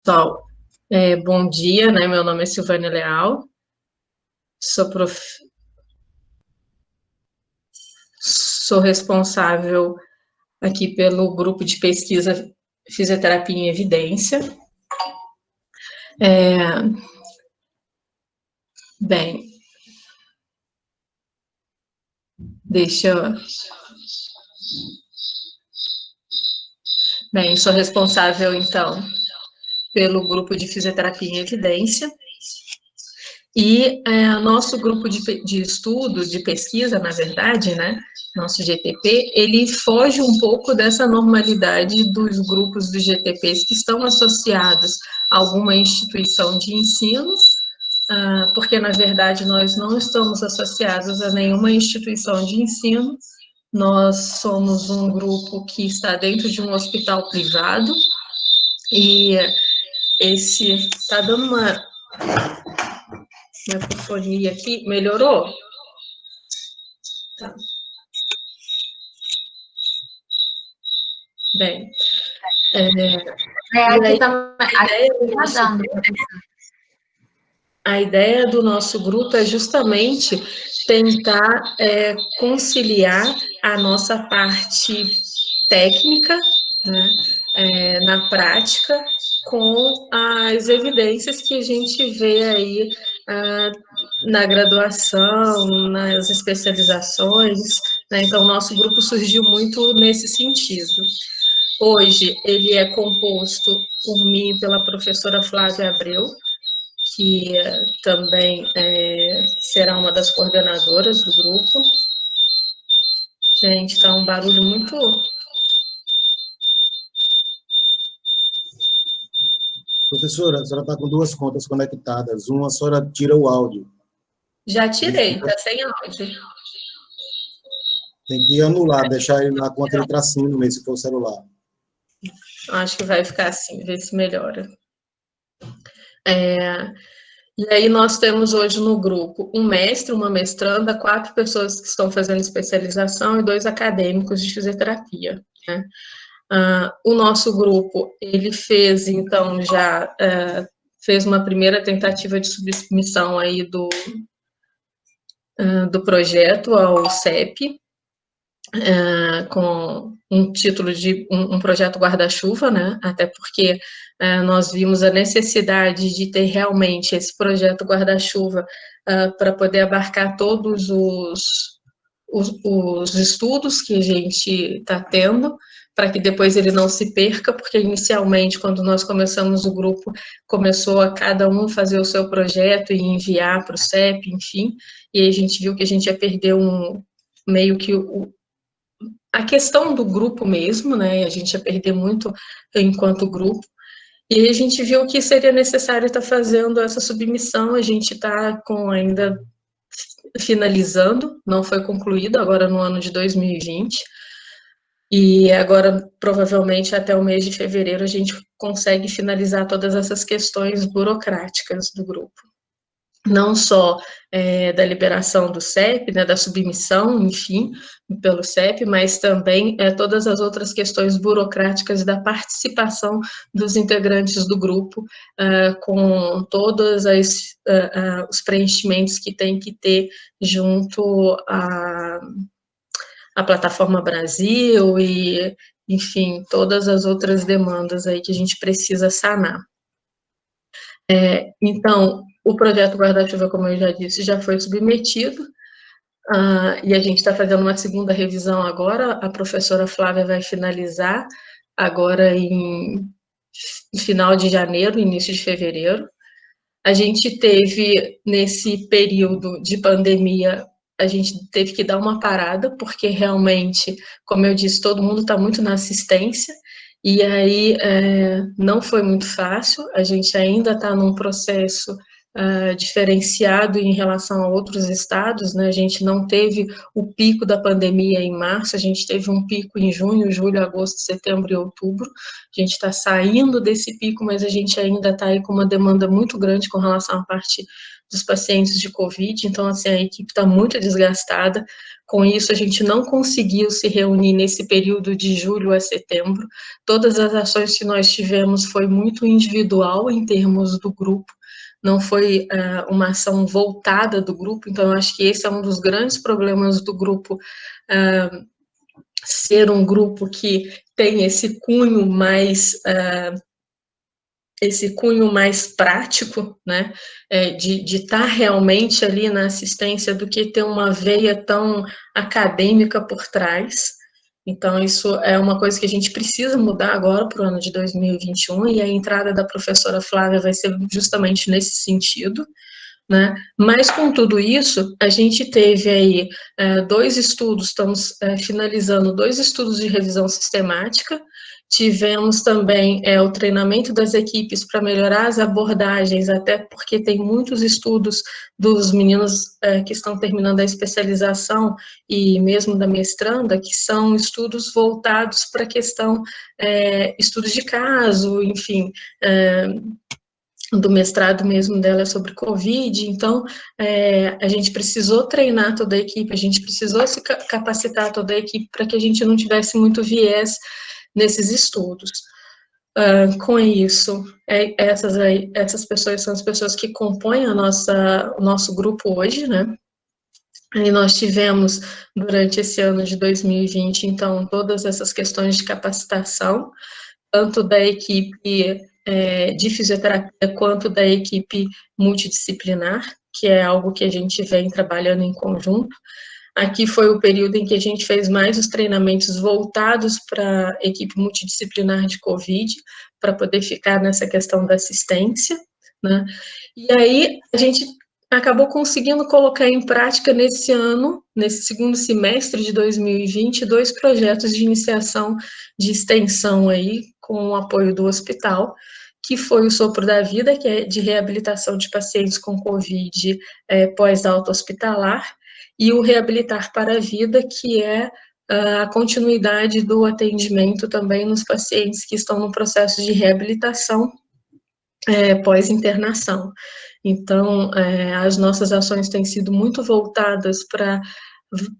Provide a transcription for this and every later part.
Pessoal, bom dia, né? Meu nome é Silvânia Leal, sou, sou responsável aqui pelo grupo de pesquisa Fisioterapia em Evidência. Bem, deixa eu... Bem, sou responsável, então, pelo grupo de Fisioterapia em Evidência. E nosso grupo de estudo, de pesquisa, na verdade, né, nosso GTP, ele foge um pouco dessa normalidade dos grupos dos GTPs que estão associados a alguma instituição de ensino, porque, na verdade, nós não estamos associados a nenhuma instituição de ensino, nós somos um grupo que está dentro de um hospital privado, e esse está dando uma microfonia aqui, melhorou? Tá. Bem, aqui tá dando. A ideia do nosso grupo é justamente tentar conciliar a nossa parte técnica, né, na prática, com as evidências que a gente vê aí na graduação, nas especializações, né? Então, o nosso grupo surgiu muito nesse sentido. Hoje, ele é composto por mim e pela professora Flávia Abreu, que também será uma das coordenadoras do grupo. Gente, está um barulho muito... Professora, a senhora está com duas contas conectadas. Uma, a senhora tira o áudio. Já tirei, está sem áudio. Tem que anular, deixar ele com aquele tracinho no meio, se for o celular. Acho que vai ficar assim, ver se melhora. E aí nós temos hoje no grupo um mestre, uma mestranda, 4 pessoas que estão fazendo especialização e 2 acadêmicos de fisioterapia, né? O nosso grupo, ele fez, então, já fez uma primeira tentativa de submissão aí do projeto ao CEP, com um título de um projeto guarda-chuva, né? Até porque nós vimos a necessidade de ter realmente esse projeto guarda-chuva para poder abarcar todos os estudos que a gente está tendo, para que depois ele não se perca, porque inicialmente, quando nós começamos o grupo, começou a cada um fazer o seu projeto e enviar para o CEP, enfim, e aí a gente viu que a gente ia perder meio que a questão do grupo mesmo, né, a gente ia perder muito enquanto grupo, e aí a gente viu que seria necessário estar fazendo essa submissão, a gente está ainda finalizando, não foi concluído agora no ano de 2020, e agora, provavelmente, até o mês de fevereiro, a gente consegue finalizar todas essas questões burocráticas do grupo. Não só da liberação do CEP, né, da submissão, enfim, pelo CEP, mas também todas as outras questões burocráticas da participação dos integrantes do grupo, com todos os preenchimentos que tem que ter junto a Plataforma Brasil e, enfim, todas as outras demandas aí que a gente precisa sanar. Então, o projeto Guarda-Chuva, como eu já disse, já foi submetido, e a gente está fazendo uma segunda revisão agora, a professora Flávia vai finalizar agora em final de janeiro, início de fevereiro. A gente teve, nesse período de pandemia, a gente teve que dar uma parada, porque realmente, como eu disse, todo mundo está muito na assistência, e aí não foi muito fácil, a gente ainda está num processo diferenciado em relação a outros estados, né? A gente não teve o pico da pandemia em março, a gente teve um pico em junho, julho, agosto, setembro e outubro. A gente está saindo desse pico, mas a gente ainda está aí com uma demanda muito grande com relação à parte dos pacientes de Covid, então, assim, a equipe está muito desgastada. Com isso, a gente não conseguiu se reunir nesse período de julho a setembro. Todas as ações que nós tivemos foi muito individual em termos do grupo, não foi uma ação voltada do grupo, então eu acho que esse é um dos grandes problemas do grupo, ser um grupo que tem esse cunho mais prático, né, de estar realmente ali na assistência do que ter uma veia tão acadêmica por trás. Então, isso é uma coisa que a gente precisa mudar agora para o ano de 2021, e a entrada da professora Flávia vai ser justamente nesse sentido, né? Mas, com tudo isso, a gente teve aí 2 estudos, estamos finalizando 2 estudos de revisão sistemática, tivemos também o treinamento das equipes para melhorar as abordagens, até porque tem muitos estudos dos meninos que estão terminando a especialização e mesmo da mestranda, que são estudos voltados para a questão, estudos de caso, enfim, do mestrado mesmo dela é sobre Covid, então a gente precisou treinar toda a equipe, a gente precisou se capacitar toda a equipe para que a gente não tivesse muito viés nesses estudos. Com isso, essas pessoas são as pessoas que compõem o nosso grupo hoje, né? E nós tivemos, durante esse ano de 2020, então, todas essas questões de capacitação, tanto da equipe de fisioterapia quanto da equipe multidisciplinar, que é algo que a gente vem trabalhando em conjunto. Aqui foi o período em que a gente fez mais os treinamentos voltados para a equipe multidisciplinar de Covid, para poder ficar nessa questão da assistência, né? E aí a gente acabou conseguindo colocar em prática nesse ano, nesse segundo semestre de 2020, 2 projetos de iniciação de extensão aí, com o apoio do hospital, que foi o Sopro da Vida, que é de reabilitação de pacientes com Covid pós-alta hospitalar, e o Reabilitar para a Vida, que é a continuidade do atendimento também nos pacientes que estão no processo de reabilitação pós-internação. Então, as nossas ações têm sido muito voltadas para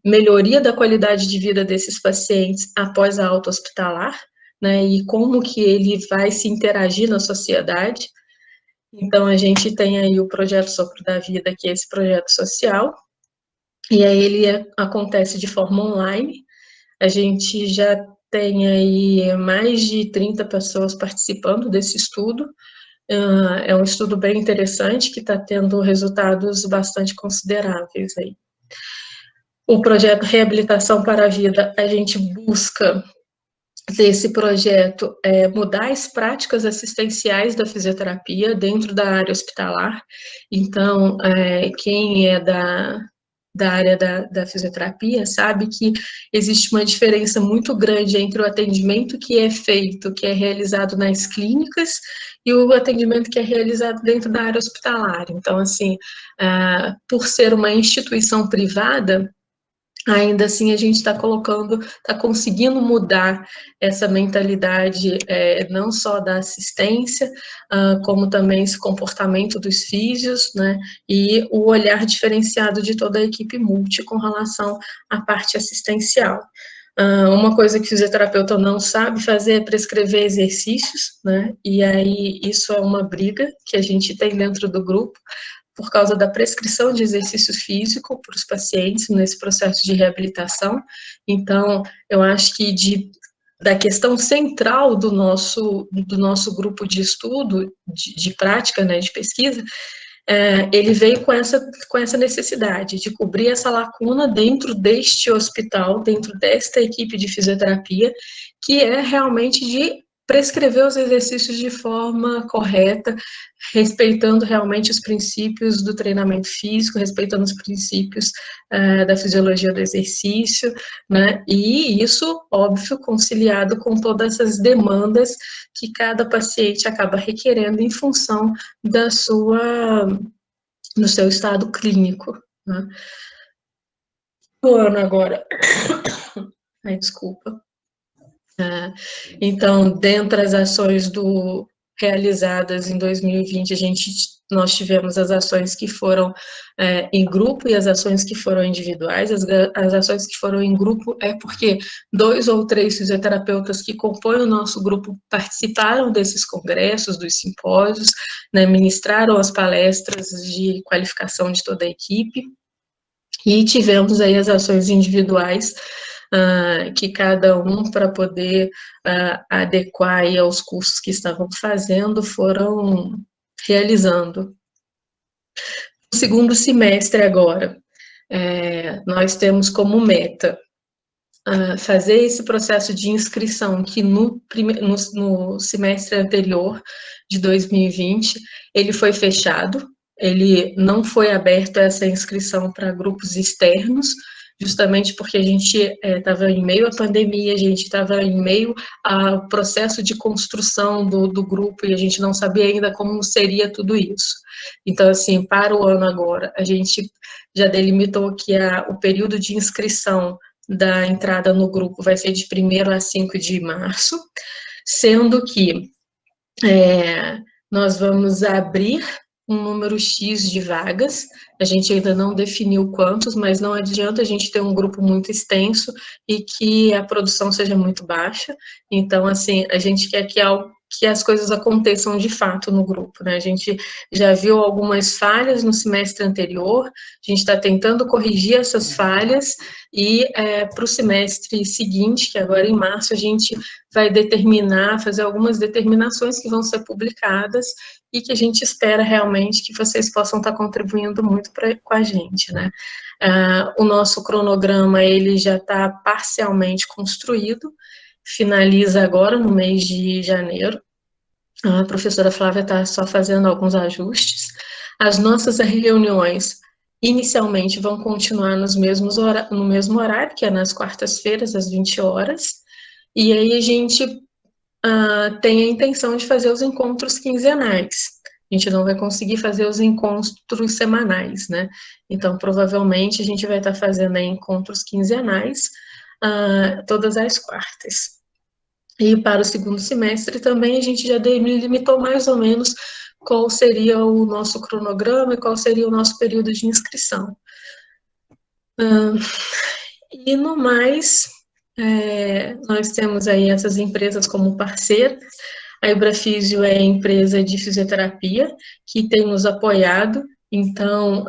melhoria da qualidade de vida desses pacientes após a alta hospitalar, né, e como que ele vai se interagir na sociedade. Então, a gente tem aí o projeto Sopro da Vida, que é esse projeto social, e aí ele acontece de forma online. A gente já tem aí mais de 30 pessoas participando desse estudo. É um estudo bem interessante, que está tendo resultados bastante consideráveis aí. O projeto Reabilitação para a Vida, a gente busca esse projeto mudar as práticas assistenciais da fisioterapia dentro da área hospitalar. Então, quem é da área da fisioterapia sabe que existe uma diferença muito grande entre o atendimento que é feito, que é realizado nas clínicas, e o atendimento que é realizado dentro da área hospitalar. Então, assim, por ser uma instituição privada, ainda assim a gente está conseguindo mudar essa mentalidade, não só da assistência, como também esse comportamento dos físios, né, e o olhar diferenciado de toda a equipe multi com relação à parte assistencial. Uma coisa que o fisioterapeuta não sabe fazer é prescrever exercícios, né, e aí isso é uma briga que a gente tem dentro do grupo, por causa da prescrição de exercício físico para os pacientes nesse processo de reabilitação. Então, eu acho que da questão central do nosso grupo de estudo, de prática, né, de pesquisa, ele veio com essa necessidade de cobrir essa lacuna dentro deste hospital, dentro desta equipe de fisioterapia, que é realmente de prescrever os exercícios de forma correta, respeitando realmente os princípios do treinamento físico, respeitando os princípios da fisiologia do exercício, né, e isso, óbvio, conciliado com todas essas demandas que cada paciente acaba requerendo em função da sua no seu estado clínico, né? O ano agora, ai, desculpa. Então, dentre as ações realizadas em 2020, nós tivemos as ações que foram em grupo e as ações que foram individuais. As ações que foram em grupo é porque 2 ou 3 fisioterapeutas que compõem o nosso grupo participaram desses congressos, dos simpósios, né, ministraram as palestras de qualificação de toda a equipe, e tivemos aí as ações individuais, que cada um, para poder adequar aí aos cursos que estavam fazendo, foram realizando. No segundo semestre agora, nós temos como meta fazer esse processo de inscrição que no semestre anterior, de 2020, ele foi fechado, ele não foi aberto essa inscrição para grupos externos, justamente porque a gente estava em meio à pandemia, a gente estava em meio ao processo de construção do grupo e a gente não sabia ainda como seria tudo isso. Então, assim, para o ano agora, a gente já delimitou que o período de inscrição da entrada no grupo vai ser de 1º a 5 de março, sendo que nós vamos abrir um número X de vagas, a gente ainda não definiu quantos, mas não adianta a gente ter um grupo muito extenso e que a produção seja muito baixa, então, assim, a gente quer que as coisas aconteçam de fato no grupo, né? A gente já viu algumas falhas no semestre anterior, a gente está tentando corrigir essas falhas e para o semestre seguinte, que agora em março, a gente vai fazer algumas determinações que vão ser publicadas e que a gente espera realmente que vocês possam estar contribuindo muito com a gente, né? O nosso cronograma, ele já está parcialmente construído, finaliza agora no mês de janeiro. A professora Flávia está só fazendo alguns ajustes. As nossas reuniões, inicialmente, vão continuar no mesmo horário, que é nas quartas-feiras, às 20 horas. E aí a gente tem a intenção de fazer os encontros quinzenais. A gente não vai conseguir fazer os encontros semanais, né? Então, provavelmente, a gente vai estar fazendo encontros quinzenais, todas as quartas. E para o segundo semestre também a gente já delimitou mais ou menos qual seria o nosso cronograma e qual seria o nosso período de inscrição. E no mais, nós temos aí essas empresas como parceiras. A Ebrafísio é a empresa de fisioterapia que tem nos apoiado, então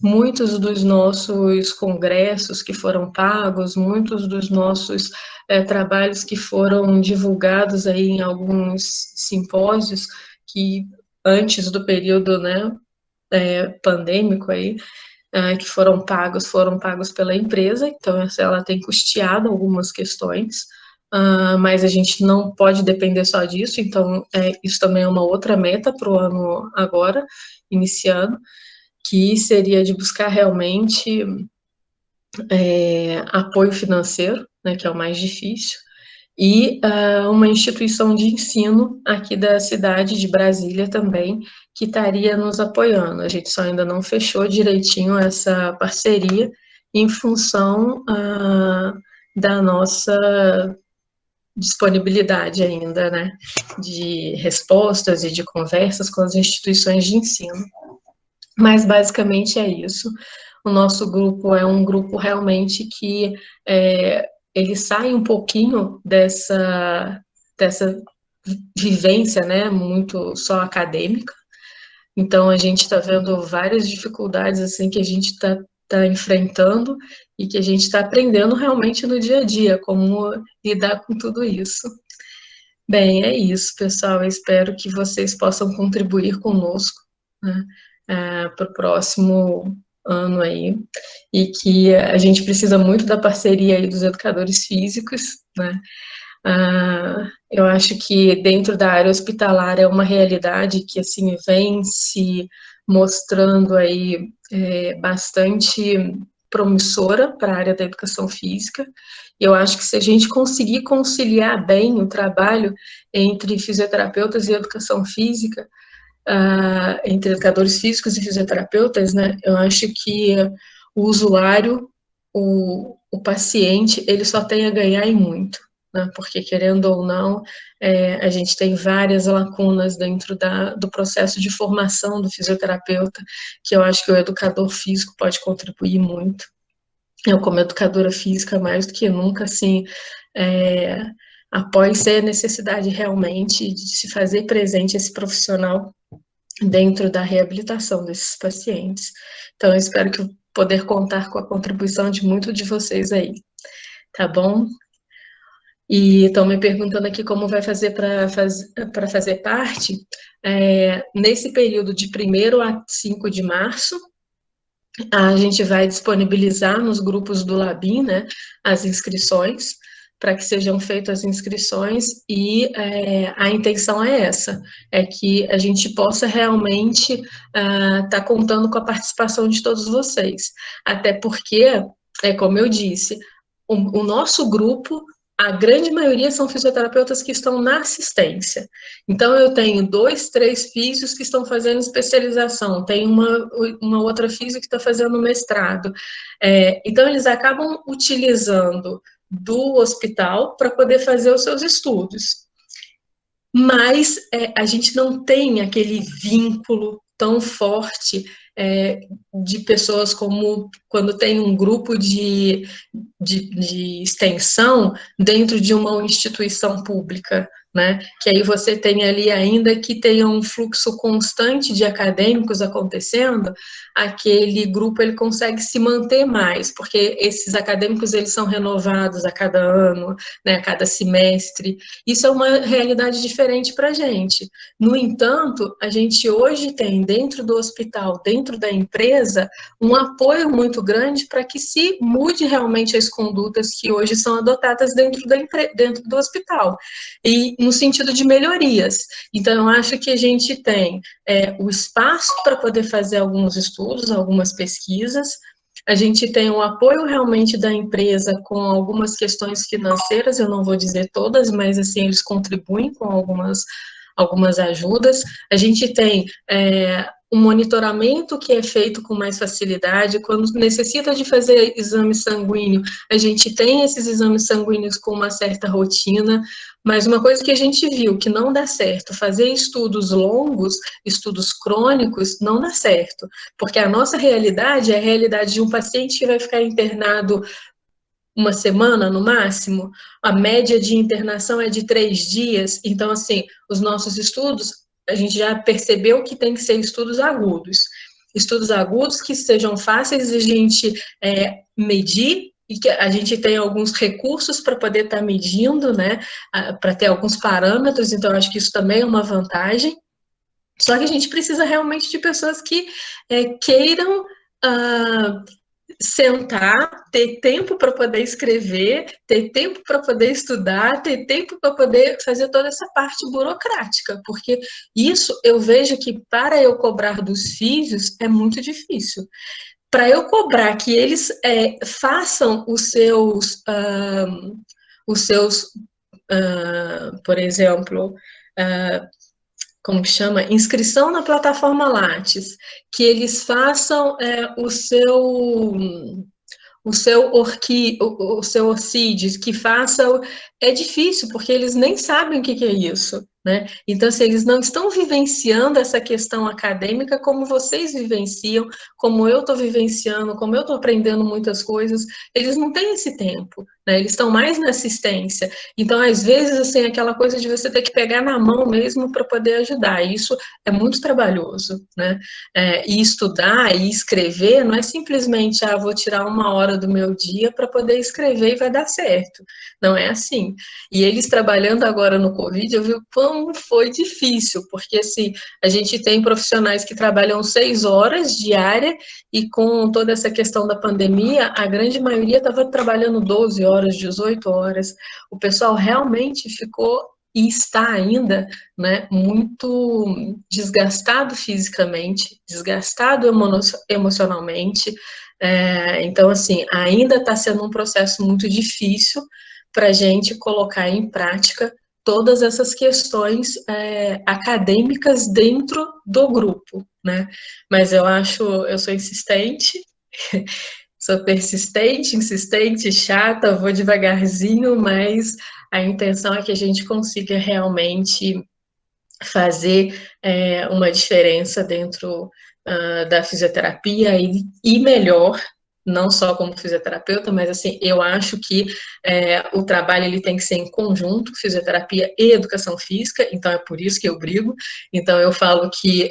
muitos dos nossos congressos que foram pagos, muitos dos nossos trabalhos que foram divulgados aí em alguns simpósios que antes do período, né, pandêmico aí, que foram pagos pela empresa, então ela tem custeado algumas questões, mas a gente não pode depender só disso, então isso também é uma outra meta para o ano agora, iniciando, que seria de buscar realmente apoio financeiro, né, que é o mais difícil, e uma instituição de ensino aqui da cidade de Brasília também, que estaria nos apoiando. A gente só ainda não fechou direitinho essa parceria em função da nossa disponibilidade ainda, né, de respostas e de conversas com as instituições de ensino. Mas basicamente é isso. O nosso grupo é um grupo realmente que ele sai um pouquinho dessa vivência, né, muito só acadêmica. Então, a gente está vendo várias dificuldades, assim, que a gente está enfrentando e que a gente está aprendendo realmente no dia a dia, como lidar com tudo isso. Bem, é isso, pessoal. Eu espero que vocês possam contribuir conosco, né, para o próximo ano aí, e que a gente precisa muito da parceria aí dos educadores físicos, né. Eu acho que dentro da área hospitalar é uma realidade que, assim, vem se mostrando aí bastante promissora para a área da educação física. Eu acho que se a gente conseguir conciliar bem o trabalho entre fisioterapeutas e educação física, entre educadores físicos e fisioterapeutas, né, eu acho que o usuário, o paciente, ele só tem a ganhar e muito, né, porque, querendo ou não, a gente tem várias lacunas dentro do processo de formação do fisioterapeuta, que eu acho que o educador físico pode contribuir muito. Eu, como educadora física, mais do que nunca, assim, apoio ser a necessidade realmente de se fazer presente esse profissional dentro da reabilitação desses pacientes. Então, eu espero que eu poder contar com a contribuição de muitos de vocês aí, tá bom? E estão me perguntando aqui como vai fazer para fazer parte. Nesse período de 1º a 5 de março, a gente vai disponibilizar nos grupos do Labim, né, as inscrições, para que sejam feitas as inscrições, e a intenção é essa, é que a gente possa realmente tá contando com a participação de todos vocês, até porque, como eu disse, o nosso grupo, a grande maioria são fisioterapeutas que estão na assistência. Então, eu tenho 2, 3 físios que estão fazendo especialização, tem uma outra físio que está fazendo mestrado. Então, eles acabam utilizando do hospital para poder fazer os seus estudos. Mas a gente não tem aquele vínculo tão forte de pessoas como quando tem um grupo de extensão dentro de uma instituição pública, né? Que aí você tem ali, ainda que tenha um fluxo constante de acadêmicos acontecendo, aquele grupo ele consegue se manter mais, porque esses acadêmicos eles são renovados a cada ano, né, a cada semestre. Isso é uma realidade diferente para a gente. No entanto, a gente hoje tem dentro do hospital, dentro da empresa, um apoio muito grande para que se mude realmente as condutas que hoje são adotadas dentro do hospital, e no sentido de melhorias. Então, eu acho que a gente tem o espaço para poder fazer alguns estudos, algumas pesquisas, a gente tem o apoio realmente da empresa com algumas questões financeiras, eu não vou dizer todas, mas assim, eles contribuem com algumas ajudas. A gente tem um monitoramento que é feito com mais facilidade, quando necessita de fazer exame sanguíneo, a gente tem esses exames sanguíneos com uma certa rotina, mas uma coisa que a gente viu que não dá certo, fazer estudos longos, estudos crônicos, não dá certo, porque a nossa realidade é a realidade de um paciente que vai ficar internado uma semana no máximo, a média de internação é de 3 dias, então, assim, os nossos estudos, a gente já percebeu que tem que ser estudos agudos que sejam fáceis de a gente medir, e que a gente tem alguns recursos para poder estar medindo, né, para ter alguns parâmetros, então acho que isso também é uma vantagem, só que a gente precisa realmente de pessoas que queiram sentar, ter tempo para poder escrever, ter tempo para poder estudar, ter tempo para poder fazer toda essa parte burocrática, porque isso eu vejo que para eu cobrar dos físios é muito difícil. Para eu cobrar que eles façam os seus, por exemplo, como que chama? Inscrição na plataforma Lattes, que eles façam o seu ORCID, que faça... É difícil, porque eles nem sabem o que é isso, né? Então, se eles não estão vivenciando essa questão acadêmica como vocês vivenciam, como eu estou vivenciando, como eu estou aprendendo muitas coisas, eles não têm esse tempo, né? Eles estão mais na assistência. Então, às vezes, assim, aquela coisa de você ter que pegar na mão mesmo para poder ajudar, isso é muito trabalhoso, né? E estudar e escrever não é simplesmente, vou tirar 1 hora do meu dia para poder escrever e vai dar certo. Não é assim. E eles trabalhando agora no Covid, eu vi como foi difícil, porque assim, a gente tem profissionais que trabalham 6 horas diária, e com toda essa questão da pandemia, a grande maioria estava trabalhando 12 horas, 18 horas. O pessoal realmente ficou e está ainda, né, muito desgastado fisicamente, desgastado emocionalmente. Então, assim, ainda está sendo um processo muito difícil para a gente colocar em prática todas essas questões acadêmicas dentro do grupo, né? Mas eu sou insistente, sou persistente, insistente, chata, vou devagarzinho, mas a intenção é que a gente consiga realmente fazer uma diferença dentro da fisioterapia e melhor, não só como fisioterapeuta, mas assim, eu acho que o trabalho ele tem que ser em conjunto, fisioterapia e educação física, então é por isso que eu brigo, então eu falo que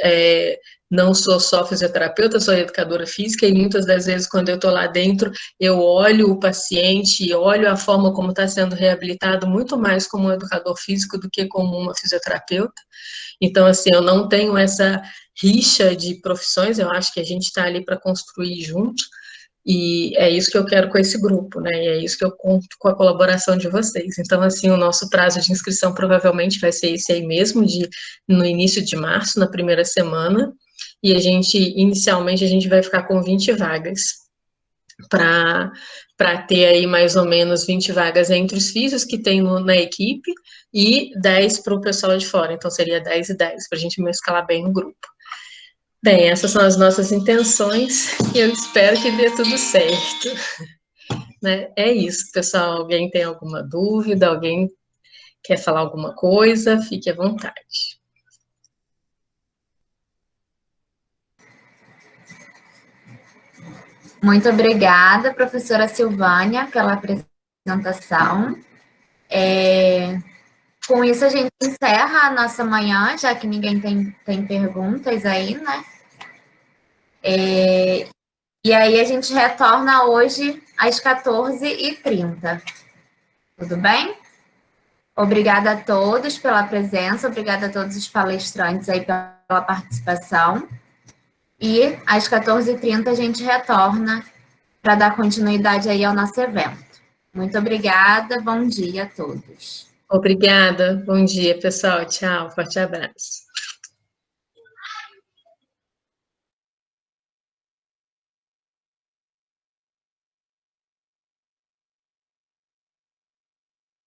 não sou só fisioterapeuta, sou educadora física, e muitas das vezes quando eu estou lá dentro, eu olho o paciente, olho a forma como está sendo reabilitado, muito mais como um educador físico do que como uma fisioterapeuta. Então, assim, eu não tenho essa rixa de profissões, eu acho que a gente está ali para construir junto, e é isso que eu quero com esse grupo, né? E é isso que eu conto com a colaboração de vocês. Então, assim, o nosso prazo de inscrição provavelmente vai ser esse aí mesmo, no início de março, na primeira semana, e inicialmente, a gente vai ficar com 20 vagas para ter aí mais ou menos 20 vagas entre os físios que tem na equipe e 10 para o pessoal de fora. Então, seria 10 e 10, para a gente mesclar bem no grupo. Bem, essas são as nossas intenções e eu espero que dê tudo certo. Né? É isso, pessoal. Alguém tem alguma dúvida? Alguém quer falar alguma coisa? Fique à vontade. Muito obrigada, professora Silvânia, pela apresentação. Com isso, a gente encerra a nossa manhã, já que ninguém tem perguntas aí, né? E aí, a gente retorna hoje às 14h30. Tudo bem? Obrigada a todos pela presença, obrigada a todos os palestrantes aí pela participação. E às 14h30 a gente retorna para dar continuidade aí ao nosso evento. Muito obrigada, bom dia a todos. Obrigada, bom dia, pessoal. Tchau, forte abraço.